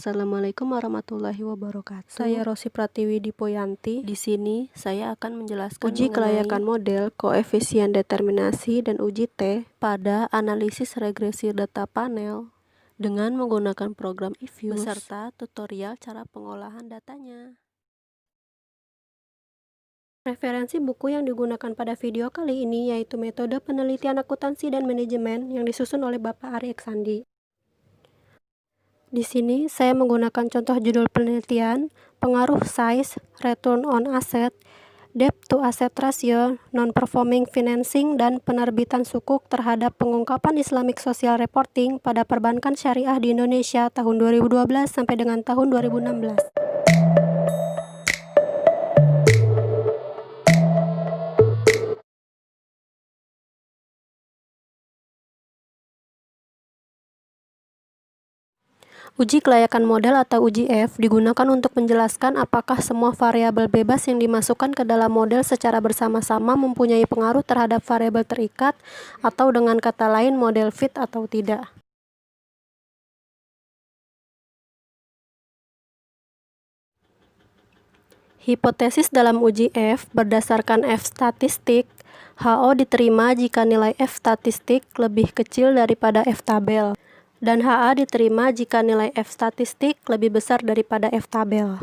Assalamualaikum warahmatullahi wabarakatuh. Saya Rosi Pratiwi Dipoyanti. Di sini saya akan menjelaskan uji kelayakan model, koefisien determinasi, dan uji T pada analisis regresi data panel dengan menggunakan program eViews beserta tutorial cara pengolahan datanya. Referensi buku yang digunakan pada video kali ini yaitu Metode Penelitian Akuntansi dan Manajemen yang disusun oleh Bapak Ari Eksandi. Di sini saya menggunakan contoh judul penelitian, pengaruh size, return on asset, debt to asset ratio, non-performing financing, dan penerbitan sukuk terhadap pengungkapan Islamic Social Reporting pada perbankan syariah di Indonesia tahun 2012 sampai dengan tahun 2016. Uji kelayakan model atau uji F digunakan untuk menjelaskan apakah semua variabel bebas yang dimasukkan ke dalam model secara bersama-sama mempunyai pengaruh terhadap variabel terikat, atau dengan kata lain model fit atau tidak. Hipotesis dalam uji F berdasarkan F statistik, HO diterima jika nilai F statistik lebih kecil daripada F tabel, dan HA diterima jika nilai F statistik lebih besar daripada F tabel.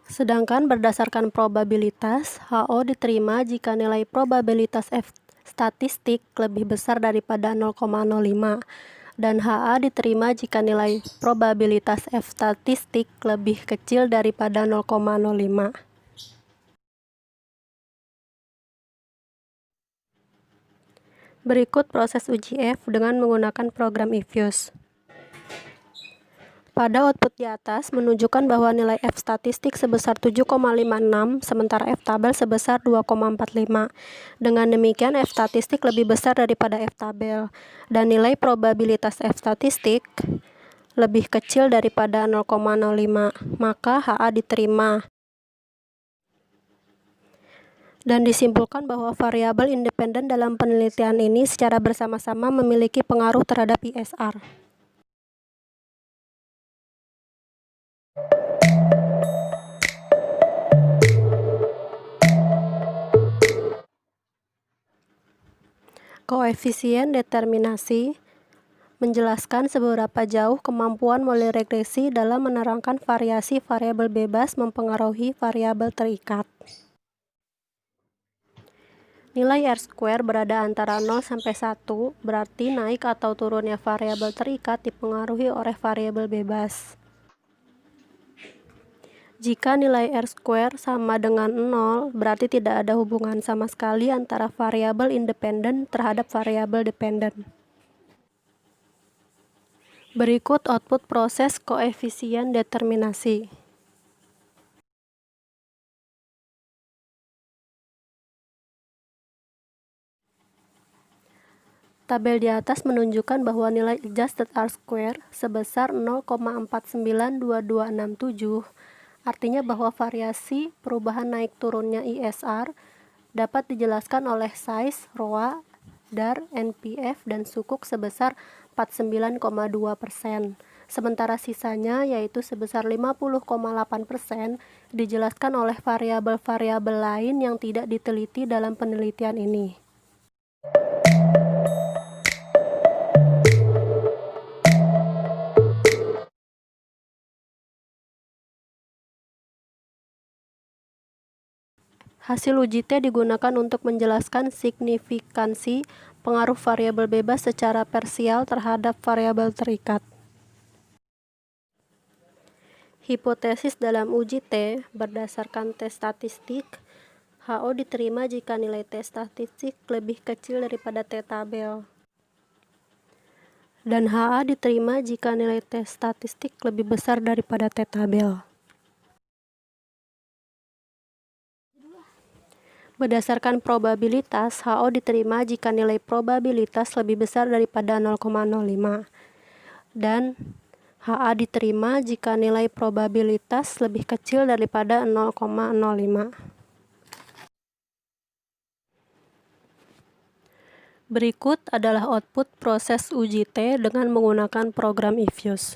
Sedangkan berdasarkan probabilitas, HO diterima jika nilai probabilitas F statistik lebih besar daripada 0,05, dan HA diterima jika nilai probabilitas F statistik lebih kecil daripada 0,05. Berikut proses uji F dengan menggunakan program eViews. Pada output di atas menunjukkan bahwa nilai F statistik sebesar 7,56, sementara F tabel sebesar 2,45. Dengan demikian F statistik lebih besar daripada F tabel, dan nilai probabilitas F statistik lebih kecil daripada 0,05, maka HA diterima. Dan disimpulkan bahwa variabel independen dalam penelitian ini secara bersama-sama memiliki pengaruh terhadap ISR. Koefisien determinasi menjelaskan seberapa jauh kemampuan model regresi dalam menerangkan variasi variabel bebas mempengaruhi variabel terikat. Nilai R-square berada antara 0 sampai 1, berarti naik atau turunnya variabel terikat dipengaruhi oleh variabel bebas. Jika nilai R-square sama dengan 0, berarti tidak ada hubungan sama sekali antara variabel independen terhadap variabel dependen. Berikut output proses koefisien determinasi. Tabel di atas menunjukkan bahwa nilai adjusted R-square sebesar 0,492267, artinya bahwa variasi perubahan naik turunnya ISR dapat dijelaskan oleh size, ROA, DAR, NPF, dan sukuk sebesar 49,2%. Sementara sisanya, yaitu sebesar 50,8%, dijelaskan oleh variabel-variabel lain yang tidak diteliti dalam penelitian ini. Hasil uji T digunakan untuk menjelaskan signifikansi pengaruh variabel bebas secara parsial terhadap variabel terikat. Hipotesis dalam uji T berdasarkan T statistik, HO diterima jika nilai T statistik lebih kecil daripada T tabel, dan HA diterima jika nilai T statistik lebih besar daripada T tabel. Berdasarkan probabilitas, HO diterima jika nilai probabilitas lebih besar daripada 0,05, dan HA diterima jika nilai probabilitas lebih kecil daripada 0,05. Berikut adalah output proses uji T dengan menggunakan program eViews.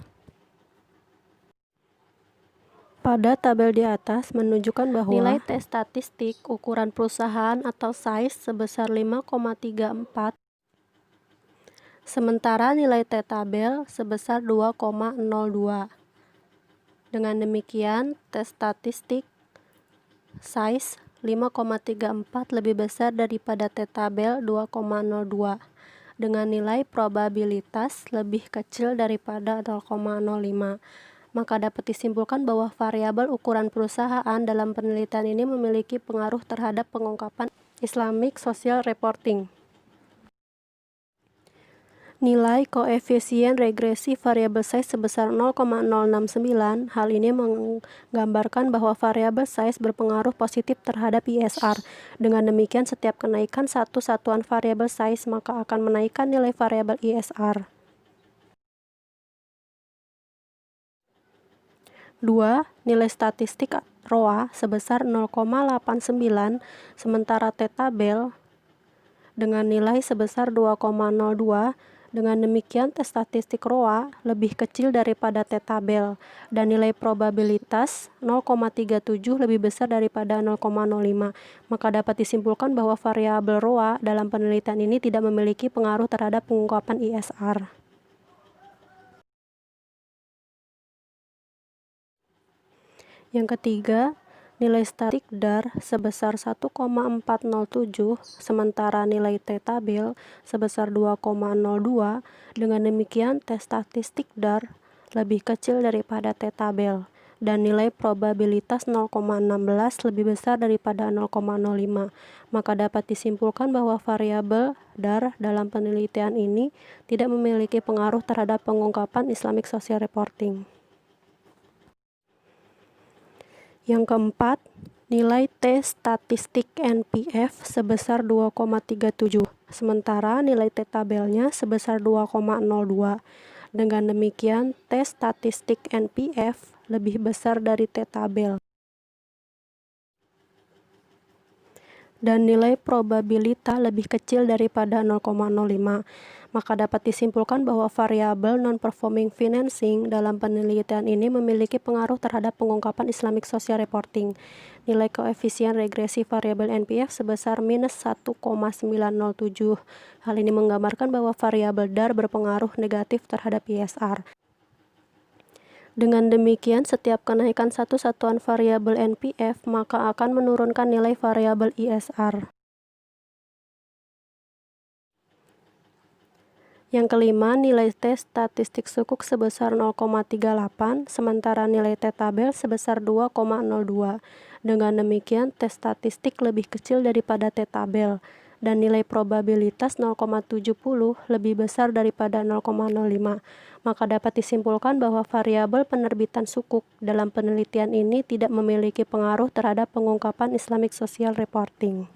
Pada tabel di atas menunjukkan bahwa nilai T statistik ukuran perusahaan atau size sebesar 5,34, sementara nilai T tabel sebesar 2,02. Dengan demikian, T statistik size 5,34 lebih besar daripada T tabel 2,02 dengan nilai probabilitas lebih kecil daripada 0,05. Maka dapat disimpulkan bahwa variabel ukuran perusahaan dalam penelitian ini memiliki pengaruh terhadap pengungkapan Islamic Social Reporting. Nilai koefisien regresi variabel size sebesar 0,069. Hal ini menggambarkan bahwa variabel size berpengaruh positif terhadap ISR. Dengan demikian, setiap kenaikan satu satuan variabel size maka akan menaikkan nilai variabel ISR. 2. Nilai statistik ROA sebesar 0,89, sementara T tabel dengan nilai sebesar 2,02. Dengan demikian, T statistik ROA lebih kecil daripada T tabel, dan nilai probabilitas 0,37 lebih besar daripada 0,05. Maka dapat disimpulkan bahwa variabel ROA dalam penelitian ini tidak memiliki pengaruh terhadap pengungkapan ISR. Yang ketiga, nilai statistik DAR sebesar 1,407, sementara nilai T tabel sebesar 2,02. Dengan demikian, T statistik DAR lebih kecil daripada T tabel, dan nilai probabilitas 0,16 lebih besar daripada 0,05. Maka dapat disimpulkan bahwa variabel DAR dalam penelitian ini tidak memiliki pengaruh terhadap pengungkapan Islamic Social Reporting. Yang keempat, nilai T statistik NPF sebesar 2,37, sementara nilai T tabelnya sebesar 2,02. Dengan demikian, T statistik NPF lebih besar dari T tabel, dan nilai probabilitas lebih kecil daripada 0,05. Maka dapat disimpulkan bahwa variabel non-performing financing dalam penelitian ini memiliki pengaruh terhadap pengungkapan Islamic Social Reporting. Nilai koefisien regresi variabel NPF sebesar minus 1,907. Hal ini menggambarkan bahwa variabel DAR berpengaruh negatif terhadap ISR. Dengan demikian, setiap kenaikan satu satuan variabel NPF maka akan menurunkan nilai variabel ISR. Yang kelima, nilai T statistik sukuk sebesar 0,38, sementara nilai T tabel sebesar 2,02. Dengan demikian, T statistik lebih kecil daripada T tabel, dan nilai probabilitas 0,70 lebih besar daripada 0,05. Maka dapat disimpulkan bahwa variabel penerbitan sukuk dalam penelitian ini tidak memiliki pengaruh terhadap pengungkapan Islamic Social Reporting.